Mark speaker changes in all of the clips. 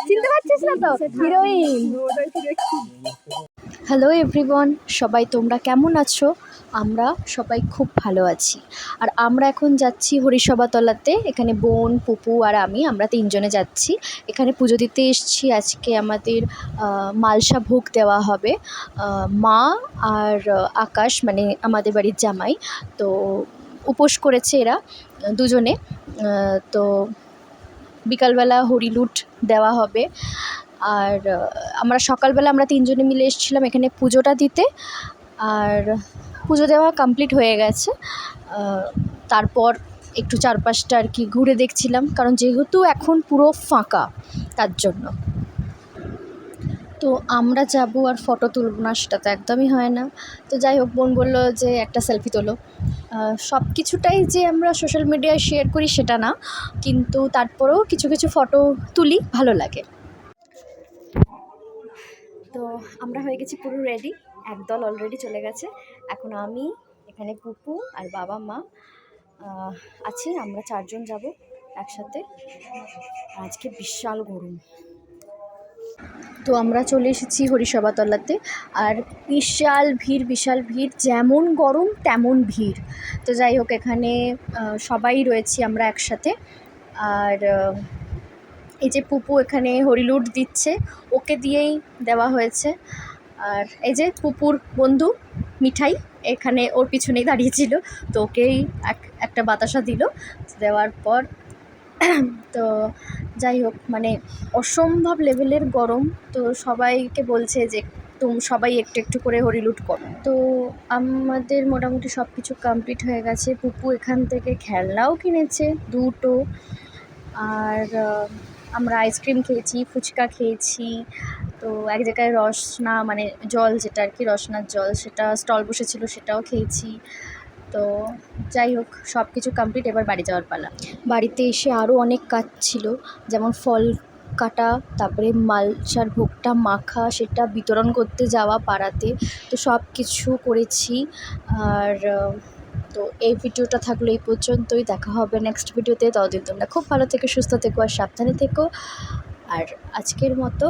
Speaker 1: চিনতে পারছিস না তো হিরোইন। হ্যালো এভরিওয়ান, সবাই তোমরা কেমন আছো? আমরা সবাই খুব ভালো আছি। আর আমরা এখন যাচ্ছি হরিসভাতলাতে। এখানে বোন, পুপু আর আমরা তিনজনে যাচ্ছি। এখানে পুজো দিতে এসেছি। আজকে আমাদের মালসা ভোগ দেওয়া হবে। মা আর আকাশ, মানে আমাদের বাড়ির জামাই, তো উপোস করেছে এরা দুজনে। তো বিকালবেলা হরিলুট দেওয়া হবে। আর আমরা সকালবেলা তিনজনে মিলে এসেছিলাম এখানে পুজোটা দিতে। আর পুজো দেওয়া কমপ্লিট হয়ে গেছে। তারপর একটু চারপাশটা আর কি ঘুরে দেখছিলাম, কারণ যেহেতু এখন পুরো ফাঁকা তার জন্য। তো আমরা যাব আর ফটো তুলব না, সেটা তো একদমই হয় না। তো যাই হোক, বোন বললো যে একটা সেলফি তোলো। সব কিছুটাই যে আমরা সোশ্যাল মিডিয়ায় শেয়ার করি সেটা না, কিন্তু তারপরেও কিছু কিছু ফটো তুলি, ভালো লাগে। তো আমরা হয়ে গেছি পুরো রেডি। একদল অলরেডি চলে গেছে। এখন আমি, এখানে পুপু আর বাবা মা আছি। আমরা চারজন যাব একসাথে। আজকে বিশাল গরম। তো আমরা চলে এসেছি হরিসভাতলাতে। আর বিশাল ভিড়, যেমন গরম তেমন ভিড়। তো যাই হোক, এখানে সবাই রয়েছি আমরা একসাথে। আর এই যে পুপু এখানে হরিলুট দিচ্ছে, ওকে দিয়েই দেওয়া হয়েছে। আর এই যে পুপুর বন্ধু মিঠাই এখানে ওর পিছনেই দাঁড়িয়েছিল, তো ওকেই একটা বাতাসা দিল। দেওয়ার পর তো যাই হোক, মানে অসম্ভব লেভেলের গরম। তো সবাইকে বলছে যে সবাই একটু একটু করে হরিলুট করো। তো আমাদের মোটামুটি সব কিছু কমপ্লিট হয়ে গেছে। পুপু এখান থেকে খেলনাও কিনেছে দুটো। আর আমরা আইসক্রিম খেয়েছি, ফুচকা খেয়েছি। তো এক জায়গায় রসনা, মানে জল যেটা আর কি, রসনার জল, সেটা স্টল বসেছিল, সেটাও খেয়েছি। তো যাই হোক, সব কিছু কমপ্লিট। এবার বাড়ি যাওয়ার পালা। বাড়িতে এসে আরও অনেক কাজ ছিল, যেমন ফল কাটা, তারপরে মালসার ভোগটা মাখা, সেটা বিতরণ করতে যাওয়া পাড়াতে। তো সব কিছু করেছি। আর তো এই ভিডিওটা থাকলো এই পর্যন্তই। দেখা হবে নেক্সট ভিডিওতে। ততদিন তোমরা খুব ভালো থেকো, সুস্থ থেকো আর সাবধানে থেকো। আর আজকের মতো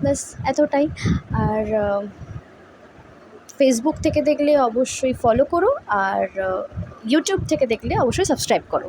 Speaker 1: ব্যাস এতটাই। আর ফেসবুক থেকে দেখলে অবশ্যই ফলো করো, আর ইউটিউব থেকে দেখলে অবশ্যই সাবস্ক্রাইব করো।